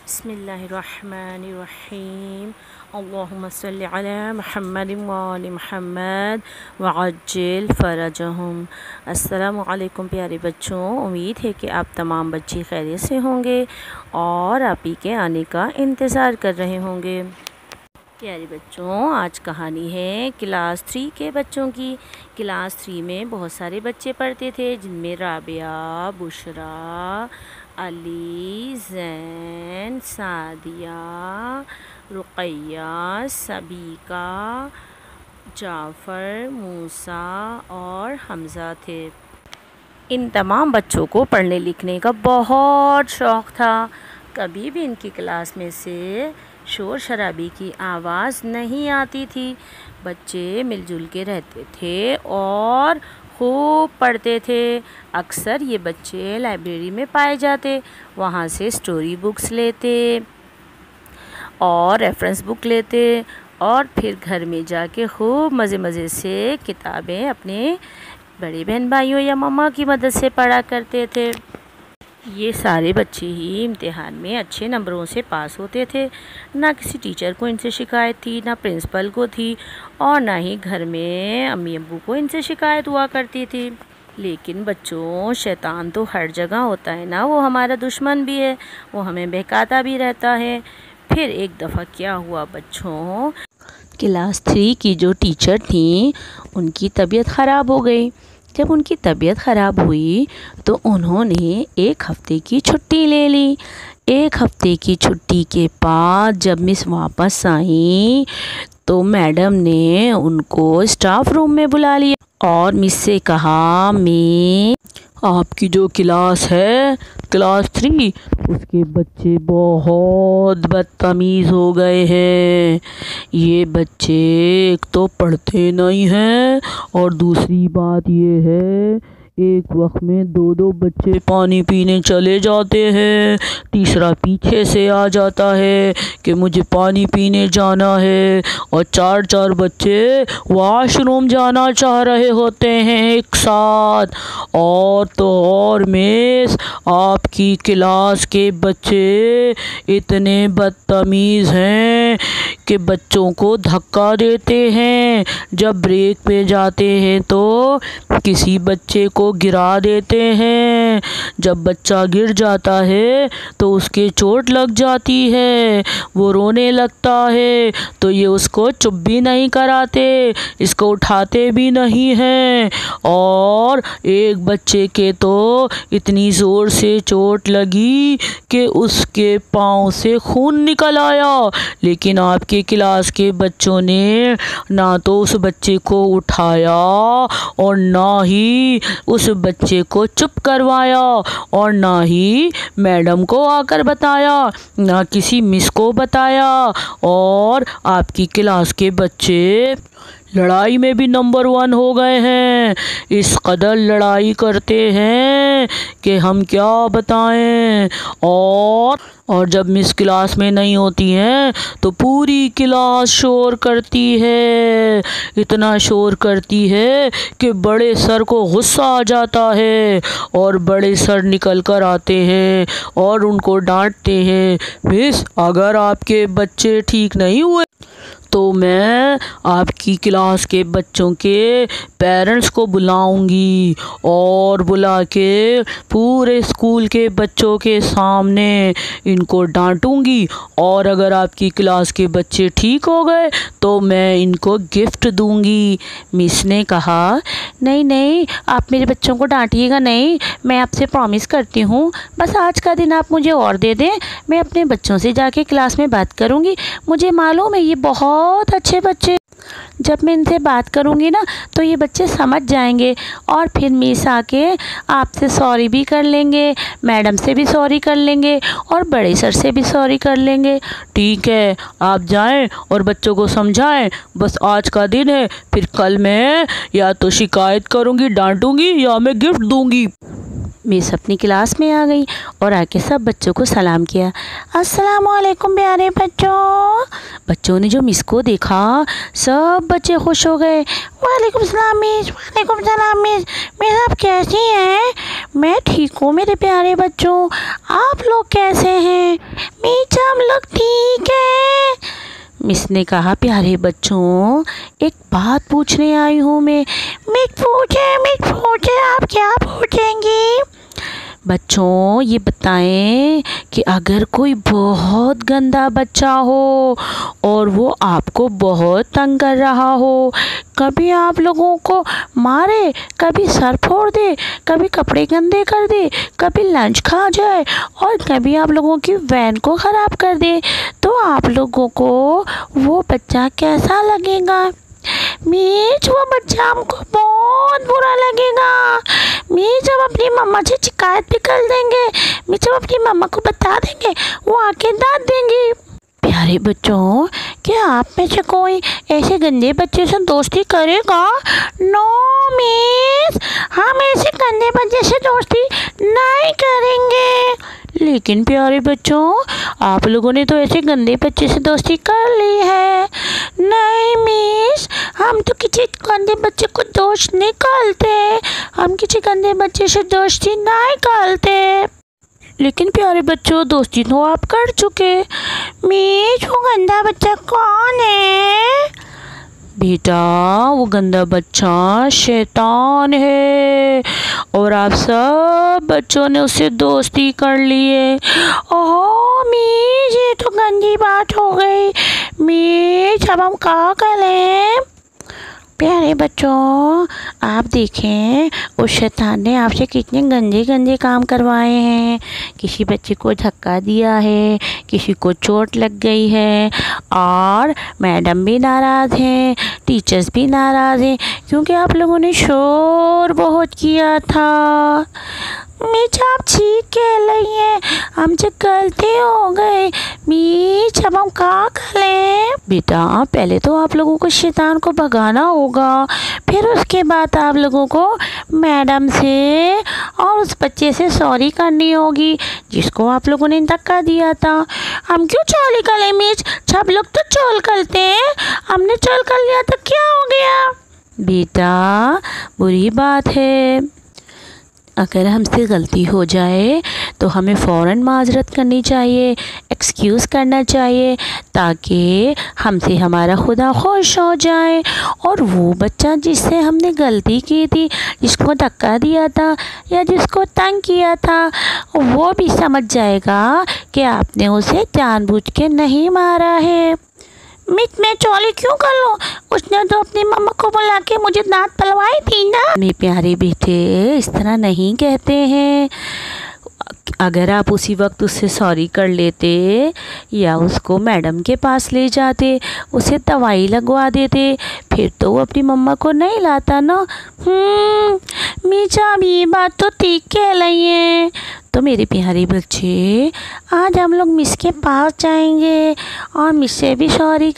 बिस्मिल्लाहिर्रहमानिर्रहीम। अल्लाहुम्मा सल्लि अला मुहम्मद व आलि मुहम्मद वअज्जिल फ़रजहुम। अस्सलामु अलैकुम प्यारे बच्चों, उम्मीद है कि आप तमाम बच्चे खैरियत से होंगे और आप ही के आने का इंतज़ार कर रहे होंगे। प्यारे बच्चों, आज कहानी है क्लास 3 के बच्चों की। क्लास 3 में बहुत सारे बच्चे पढ़ते थे, जिनमें राबिया, बुशरा, अली, ज़ैन, सादिया, रुक़ैया, सबीका, जाफ़र, मूसा और हमज़ा थे। इन तमाम बच्चों को पढ़ने लिखने का बहुत शौक़ था। कभी भी इनकी क्लास में से शोर शराबी की आवाज़ नहीं आती थी। बच्चे मिलजुल के रहते थे और खूब पढ़ते थे। अक्सर ये बच्चे लाइब्रेरी में पाए जाते, वहाँ से स्टोरी बुक्स लेते और रेफरेंस बुक लेते और फिर घर में जाके खूब मज़े मज़े से किताबें अपने बड़े बहन भाइयों या मम्मा की मदद से पढ़ा करते थे। ये सारे बच्चे ही इम्तिहान में अच्छे नंबरों से पास होते थे। ना किसी टीचर को इनसे शिकायत थी, ना प्रिंसिपल को थी और ना ही घर में अम्मी अब्बू को इनसे शिकायत हुआ करती थी। लेकिन बच्चों, शैतान तो हर जगह होता है ना, वो हमारा दुश्मन भी है, वो हमें बहकाता भी रहता है। फिर एक दफ़ा क्या हुआ बच्चों, क्लास 3 की जो टीचर थी उनकी तबीयत ख़राब हो गई। जब उनकी तबीयत ख़राब हुई तो उन्होंने 1 हफ़्ते की छुट्टी ले ली। 1 हफ़्ते की छुट्टी के बाद जब मिस वापस आई तो मैडम ने उनको स्टाफ रूम में बुला लिया और मिस से कहा, मैं आपकी जो क्लास है क्लास 3 उसके बच्चे बहुत बदतमीज़ हो गए हैं। ये बच्चे एक तो पढ़ते नहीं हैं और दूसरी बात ये है, एक वक्त में 2-2 बच्चे पानी पीने चले जाते हैं। तीसरा पीछे से आ जाता है कि मुझे पानी पीने जाना है और 4-4 बच्चे वॉशरूम जाना चाह रहे होते हैं एक साथ। और तो और मिस, आपकी क्लास के बच्चे इतने बदतमीज़ हैं कि बच्चों को धक्का देते हैं। जब ब्रेक पे जाते हैं तो किसी बच्चे को गिरा देते हैं। जब बच्चा गिर जाता है तो उसके चोट लग जाती है, वो रोने लगता है तो ये उसको चुप भी नहीं कराते, इसको उठाते भी नहीं हैं। और एक बच्चे के तो इतनी ज़ोर से चोट लगी कि उसके पाँव से खून निकल आया। लेकिन आपके क्लास के बच्चों ने ना तो उस बच्चे को उठाया और ना ही उस बच्चे को चुप करवाया और ना ही मैडम को आकर बताया, ना किसी मिस को बताया। और आपकी क्लास के बच्चे लड़ाई में भी नंबर 1 हो गए हैं। इस कदर लड़ाई करते हैं कि हम क्या बताएं। और जब मिस क्लास में नहीं होती हैं तो पूरी क्लास शोर करती है। इतना शोर करती है कि बड़े सर को गुस्सा आ जाता है और बड़े सर निकल कर आते हैं और उनको डांटते हैं, मिस अगर आपके बच्चे ठीक नहीं हुए तो मैं आपकी क्लास के बच्चों के पेरेंट्स को बुलाऊंगी और बुला के पूरे स्कूल के बच्चों के सामने इनको डांटूंगी। और अगर आपकी क्लास के बच्चे ठीक हो गए तो मैं इनको गिफ्ट दूंगी। मिस ने कहा, नहीं नहीं, आप मेरे बच्चों को डांटिएगा नहीं, मैं आपसे प्रॉमिस करती हूँ, बस आज का दिन आप मुझे और दे दें, मैं अपने बच्चों से जाके क्लास में बात करूँगी। मुझे मालूम है ये बहुत अच्छे बच्चे, जब मैं इनसे बात करूँगी ना तो ये बच्चे समझ जाएंगे और फिर मिस आके आपसे सॉरी भी कर लेंगे, मैडम से भी सॉरी कर लेंगे और बड़े सर से भी सॉरी कर लेंगे। ठीक है, आप जाएं और बच्चों को समझाएं, बस आज का दिन है, फिर कल मैं या तो शिकायत करूँगी, डांटूँगी या मैं गिफ्ट दूँगी। मिस अपनी क्लास में आ गई और आके सब बच्चों को सलाम किया। अस्सलाम वालेकुम प्यारे बच्चों। बच्चों ने जो मिस को देखा सब बच्चे खुश हो गए। वालेकुम सलाम मिस, वालेकुम सलाम मिस, मिस आप कैसी हैं? मैं ठीक हूँ मेरे प्यारे बच्चों, आप लोग कैसे हैं? मीचा लोग ठीक है? मिस ने कहा, प्यारे बच्चों एक बात पूछने आई हूँ मैं। मिस पूछे, आप क्या पूछेंगी? बच्चों ये बताएं कि अगर कोई बहुत गंदा बच्चा हो और वो आपको बहुत तंग कर रहा हो, कभी आप लोगों को मारे, कभी सर फोड़ दे, कभी कपड़े गंदे कर दे, कभी लंच खा जाए और कभी आप लोगों की वैन को ख़राब कर दे, तो आप लोगों को वो बच्चा कैसा लगेगा? मिस वो बच्चा हमको बहुत बुरा लगेगा। मिस हम अपनी मम्मा से शिकायत भी कर देंगे। मिस हम अपनी मम्मा को बता देंगे, वो आके डांट देंगी। प्यारे बच्चों, क्या आप में से कोई ऐसे गंदे बच्चे से दोस्ती करेगा? नो मिस, हम ऐसे गंदे बच्चे से दोस्ती नहीं करेंगे। लेकिन प्यारे बच्चों, आप लोगों ने तो ऐसे गंदे बच्चे से दोस्ती कर ली है। नहीं मिस, हम तो किसी गंदे बच्चे को दोस्त नहीं करते, हम किसी गंदे बच्चे से दोस्ती नहीं करते। लेकिन प्यारे बच्चों, दोस्ती तो आप कर चुके। मिस वो गंदा बच्चा कौन है? बेटा वो गंदा बच्चा शैतान है और आप सब बच्चों ने उससे दोस्ती कर ली है। ओह मिस, ये तो गंदी बात हो गई। मिस अब हम क्या करें? प्यारे बच्चों, आप देखें उस शैतान ने आपसे कितने गंदे गंदे काम करवाए हैं। किसी बच्चे को धक्का दिया है, किसी को चोट लग गई है और मैडम भी नाराज़ हैं, टीचर्स भी नाराज़ हैं क्योंकि आप लोगों ने शोर बहुत किया था। मिस आप ठीक कह रही हैं, हमसे गलती हो गई। मिस अब हम क्या करें? बेटा पहले तो आप लोगों को शैतान को भगाना होगा, फिर उसके बाद आप लोगों को मैडम से और उस बच्चे से सॉरी करनी होगी जिसको आप लोगों ने धक्का दिया था। हम क्यों चोरी करें मिस? सब लोग तो चोर करते हैं, हमने चोर कर लिया तो क्या हो गया? बेटा बुरी बात है, अगर हमसे गलती हो जाए तो हमें फ़ौरन माज़रत करनी चाहिए, एक्सक्यूज़ करना चाहिए ताकि हमसे हमारा खुदा खुश हो जाए और वो बच्चा जिससे हमने गलती की थी, जिसको धक्का दिया था या जिसको तंग किया था, वो भी समझ जाएगा कि आपने उसे जानबूझ के नहीं मारा है। मिस मैं चोरी क्यों कर लूँ? उसने तो अपनी मम्मा को बुला के मुझे दांत पलवाई थी ना। मेरे प्यारे बेटे इस तरह नहीं कहते हैं। अगर आप उसी वक्त उससे सॉरी कर लेते या उसको मैडम के पास ले जाते, उसे दवाई लगवा देते, फिर तो वो अपनी मम्मा को नहीं लाता ना। मीचा अब ये बात तो ठीक कह रही है। तो मेरे प्यारे बच्चे, आज हम लोग मिस के पास जाएंगे और मिस से भी सॉरी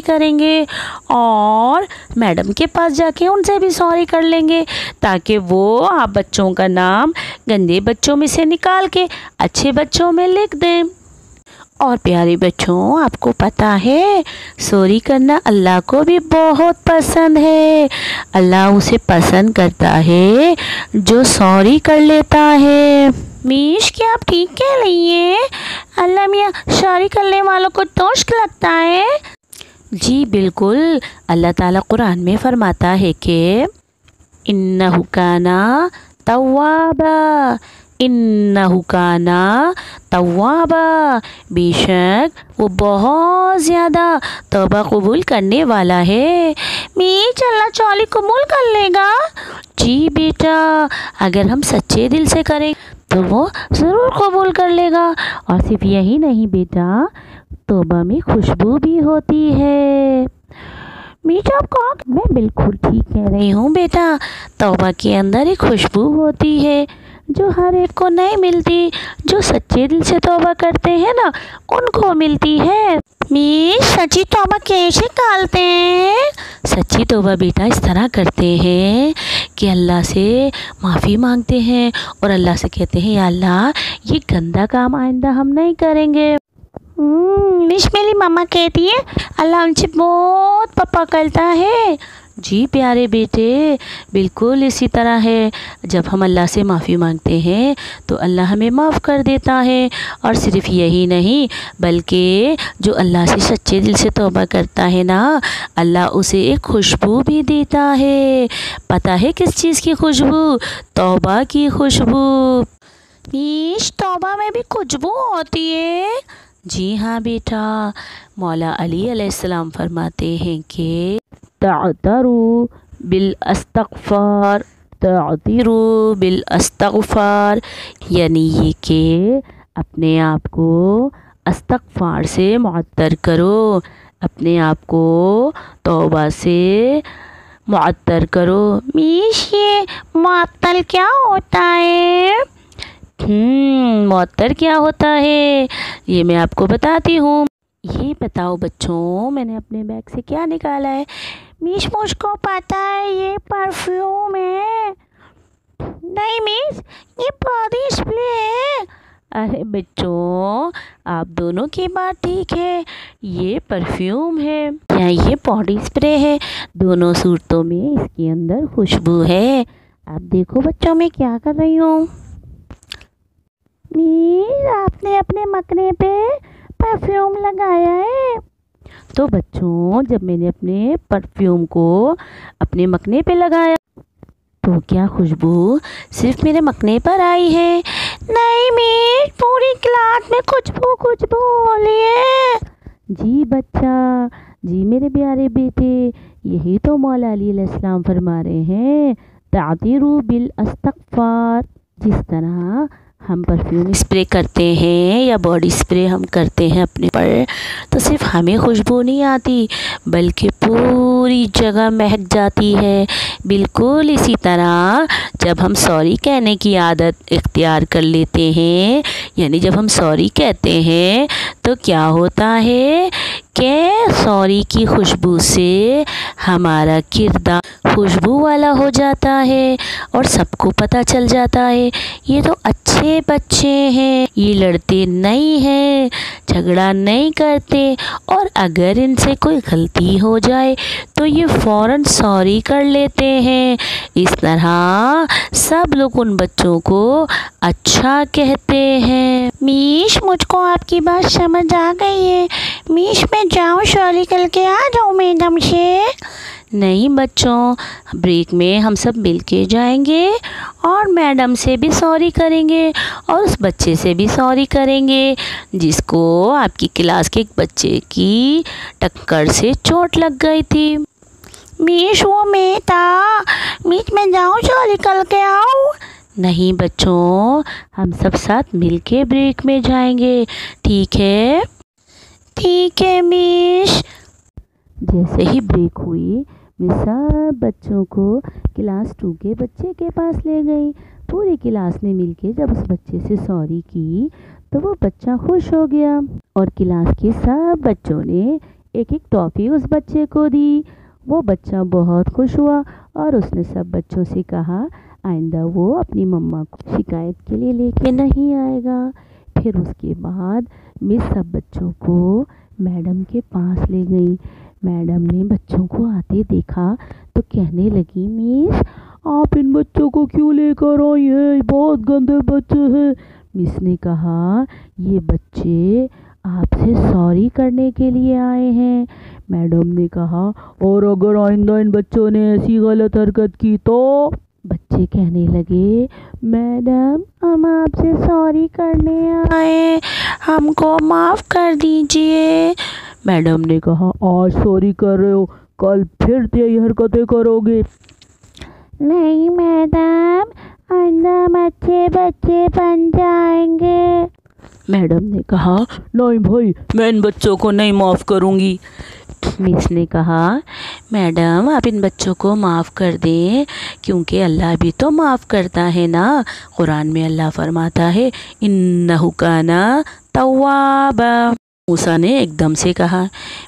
करेंगे और मैडम के पास जाके उनसे भी सॉरी कर लेंगे ताकि वो आप बच्चों का नाम गंदे बच्चों में से निकाल के अच्छे बच्चों में लिख दें। और प्यारे बच्चों, आपको पता है सॉरी करना अल्लाह को भी बहुत पसंद है। अल्लाह उसे पसंद करता है जो सॉरी कर लेता है। मीश क्या आप ठीक कह रही हैं? अल्लाह मियाँ सॉरी करने वालों को दोस्त लगता है? जी बिल्कुल, अल्लाह ताला कुरान में फरमाता है कि इन्नहु काना तव्वाबा, बेशक वो बहुत ज़्यादा तौबा कबूल करने वाला है। मीच अल्लाह चौली कबूल कर लेगा? जी बेटा, अगर हम सच्चे दिल से करें तो वो ज़रूर कबूल कर लेगा। और सिर्फ यही नहीं बेटा, तौबा में खुशबू भी होती है। मीठा कौन? मैं बिल्कुल ठीक कह रही हूँ बेटा, तौबा के अंदर एक खुशबू होती है जो हर एक को नहीं मिलती। जो सच्चे दिल से तौबा करते हैं ना, उनको मिलती है। सच्ची तौबा कैसे करते हैं? सच्ची तौबा बेटा इस तरह करते हैं कि अल्लाह से माफ़ी मांगते हैं और अल्लाह से कहते हैं, या अल्लाह ये गंदा काम आइंदा हम नहीं करेंगे। मिश मेरी मम्मा कहती है अल्लाह उनसे बहुत पापा करता है जी प्यारे बेटे, बिल्कुल इसी तरह है। जब हम अल्लाह से माफ़ी मांगते हैं तो अल्लाह हमें माफ़ कर देता है। और सिर्फ़ यही नहीं, बल्कि जो अल्लाह से सच्चे दिल से तौबा करता है ना, अल्लाह उसे एक खुशबू भी देता है। पता है किस चीज़ की खुशबू? तौबा की खुशबू। मीश, तौबा में भी खुशबू होती है? जी हाँ बेटा, मौला अली अलैहिस्सलाम फरमाते हैं कि तअतरू बिल अस्तग़फ़ार, तअतिरू बिल अस्तग़फ़ार, यानी ये कि अपने आप को अस्तग़फ़ार से मुअत्तर करो, अपने आप को तौबा से मुअत्तर करो। मीश, ये मुअत्तल क्या होता है? मुअत्तर क्या होता है, ये मैं आपको बताती हूँ। ये बताओ बच्चों, मैंने अपने बैग से क्या निकाला है? मीश, मुझको पता है, ये परफ्यूम है। नहीं मीश, ये बॉडी स्प्रे है। अरे बच्चों, आप दोनों की बात ठीक है, ये परफ्यूम है या ये बॉडी स्प्रे है, दोनों सूरतों में इसके अंदर खुशबू है। आप देखो बच्चों, मैं क्या कर रही हूँ। मीश, आपने अपने मकने पे परफ्यूम लगाया है। तो बच्चों, जब मैंने अपने परफ्यूम को अपने मकने पे लगाया तो क्या खुशबू सिर्फ मेरे मकने पर आई है? नहीं मीश, पूरी क्लास में खुशबू खुशबू हो रही है। जी बच्चा, जी मेरे प्यारे बेटे, यही तो मौला अली अलैहिस्सलाम फरमा रहे हैं, तातिरू बिल अस्तग़फ़ार। जिस तरह हम परफ्यूम स्प्रे करते हैं या बॉडी स्प्रे हम करते हैं अपने पर, तो सिर्फ हमें खुशबू नहीं आती बल्कि पूरी जगह महक जाती है। बिल्कुल इसी तरह जब हम सॉरी कहने की आदत इख्तियार कर लेते हैं, यानी जब हम सॉरी कहते हैं तो क्या होता है कि सॉरी की खुशबू से हमारा किरदार खुशबू वाला हो जाता है और सबको पता चल जाता है ये तो अच्छे बच्चे हैं, ये लड़ते नहीं हैं, झगड़ा नहीं करते, और अगर इनसे कोई गलती हो जाए तो ये फ़ौरन सॉरी कर लेते हैं। इस तरह सब लोग उन बच्चों को अच्छा कहते हैं। मीश, मुझको आपकी बात समझ आ गई है। मीश, मैं जाऊँ सॉरी करके आ जाऊँ मैडम से? नहीं बच्चों, ब्रेक में हम सब मिलके जाएंगे और मैडम से भी सॉरी करेंगे और उस बच्चे से भी सॉरी करेंगे जिसको आपकी क्लास के एक बच्चे की टक्कर से चोट लग गई थी। मीश, वो मैं था। मीश, मैं जाऊँ सॉरी करके आऊँ? नहीं बच्चों, हम सब साथ मिलके ब्रेक में जाएंगे, ठीक है? ठीक है मीश। जैसे ही ब्रेक हुई, मैं सब बच्चों को क्लास 2 के बच्चे के पास ले गई। पूरी क्लास ने मिलके जब उस बच्चे से सॉरी की तो वो बच्चा खुश हो गया और क्लास के सब बच्चों ने एक एक टॉफ़ी उस बच्चे को दी। वो बच्चा बहुत खुश हुआ और उसने सब बच्चों से कहा आइंदा वो अपनी मम्मा को शिकायत के लिए लेके नहीं आएगा। फिर उसके बाद मैं सब बच्चों को मैडम के पास ले गई। मैडम ने बच्चों को आते देखा तो कहने लगी, मिस आप इन बच्चों को क्यों लेकर आई हैं, बहुत गंदे बच्चे हैं। मिस ने कहा ये बच्चे आपसे सॉरी करने के लिए आए हैं। मैडम ने कहा और अगर आइंदा इन बच्चों ने ऐसी गलत हरकत की तो? बच्चे कहने लगे मैडम हम आपसे सॉरी करने आए, हमको माफ़ कर दीजिए। मैडम ने कहा आज सॉरी कर रहे हो, कल फिर यही हरकतें करोगे? नहीं मैडम, आइंदा हम अच्छे बच्चे बन जाएंगे। मैडम ने कहा नहीं भाई, मैं इन बच्चों को नहीं माफ़ करूँगी। मिस ने कहा मैडम आप इन बच्चों को माफ़ कर दें क्योंकि अल्लाह भी तो माफ़ करता है ना। कुरान में अल्लाह फरमाता है इन्नहु काना तव्वाबा। मूसा ने एकदम से कहा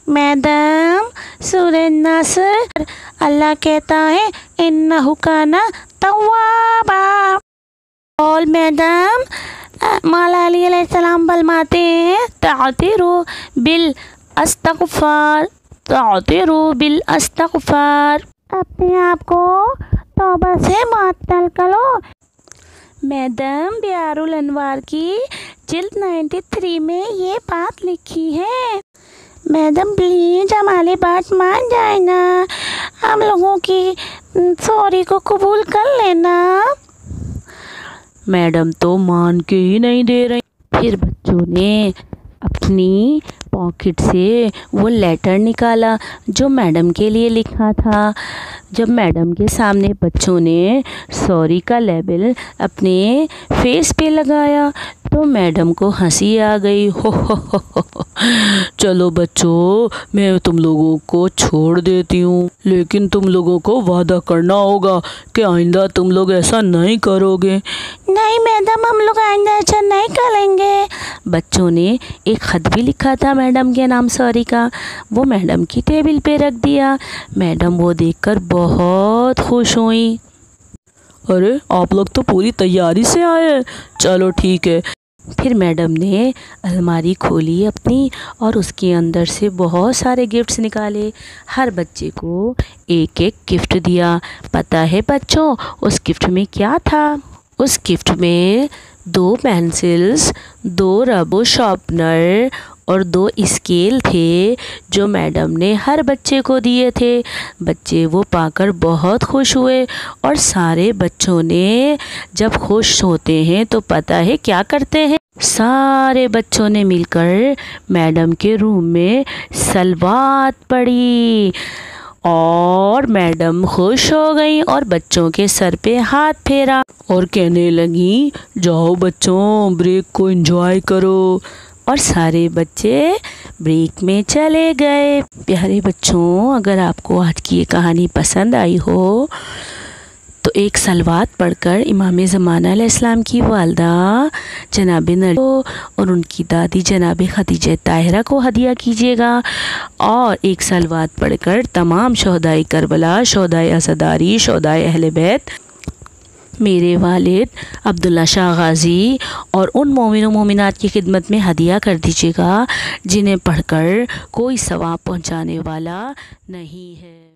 मैडम सूरह नस्र अल्लाह कहता है इन्नहु काना तव्वाबा। और मैडम मौला अली अलैहिस्सलाम फरमाते हैं तातिरू बिल अस्तग़फ़ार, तातिरू बिल अस्तग़फ़ार। अपने आप को तौबा से मुअत्तल करो। मैडम बियारुल अनवार की जिल्द 93 में ये बात लिखी है। मैडम प्लीज हमारी बात मान जाए ना, हम लोगों की सॉरी को कबूल कर लेना। मैडम तो मान के ही नहीं दे रही। फिर बच्चों ने अपनी पॉकेट से वो लेटर निकाला जो मैडम के लिए लिखा था। जब मैडम के सामने बच्चों ने सॉरी का लेबल अपने फेस पे लगाया तो मैडम को हंसी आ गई। हो। चलो बच्चों, मैं तुम लोगों को छोड़ देती हूँ, लेकिन तुम लोगों को वादा करना होगा कि आइंदा तुम लोग ऐसा नहीं करोगे। नहीं मैडम, हम लोग आइंदा ऐसा नहीं करेंगे। बच्चों ने एक खत भी लिखा था मैडम के नाम सॉरी का, वो मैडम की टेबल पे रख दिया। मैडम वो देखकर बहुत खुश हुई। अरे आप लोग तो पूरी तैयारी से आए, चलो ठीक है। फिर मैडम ने अलमारी खोली अपनी और उसके अंदर से बहुत सारे गिफ्ट्स निकाले। हर बच्चे को एक एक गिफ्ट दिया। पता है बच्चों उस गिफ्ट में क्या था? उस गिफ्ट में 2 पेंसिल्स, 2 रबर शार्पनर और 2 स्केल थे जो मैडम ने हर बच्चे को दिए थे। बच्चे वो पाकर बहुत खुश हुए और सारे बच्चों ने जब खुश होते हैं तो पता है क्या करते हैं? सारे बच्चों ने मिलकर मैडम के रूम में सलवात पढ़ी और मैडम खुश हो गई और बच्चों के सर पे हाथ फेरा और कहने लगी, जाओ बच्चों ब्रेक को एंजॉय करो। और सारे बच्चे ब्रेक में चले गए। प्यारे बच्चों, अगर आपको आज की ये कहानी पसंद आई हो तो एक सलवात पढ़कर इमाम ज़माना अलैहिस्सलाम की वालदा जनाब नबी और उनकी दादी जनाब खदीजा ताहिरा को हदिया कीजिएगा। और एक सलवात पढ़कर तमाम शोहदाए करबला, शोहदाए असदारी, शोहदाए अहले बैत, मेरे वालिद अब्दुल्ला शाह गाज़ी और उन मोमिन व मोमिनात की खिदमत में हदिया कर दीजिएगा जिन्हें पढ़कर कोई सवाब पहुँचाने वाला नहीं है।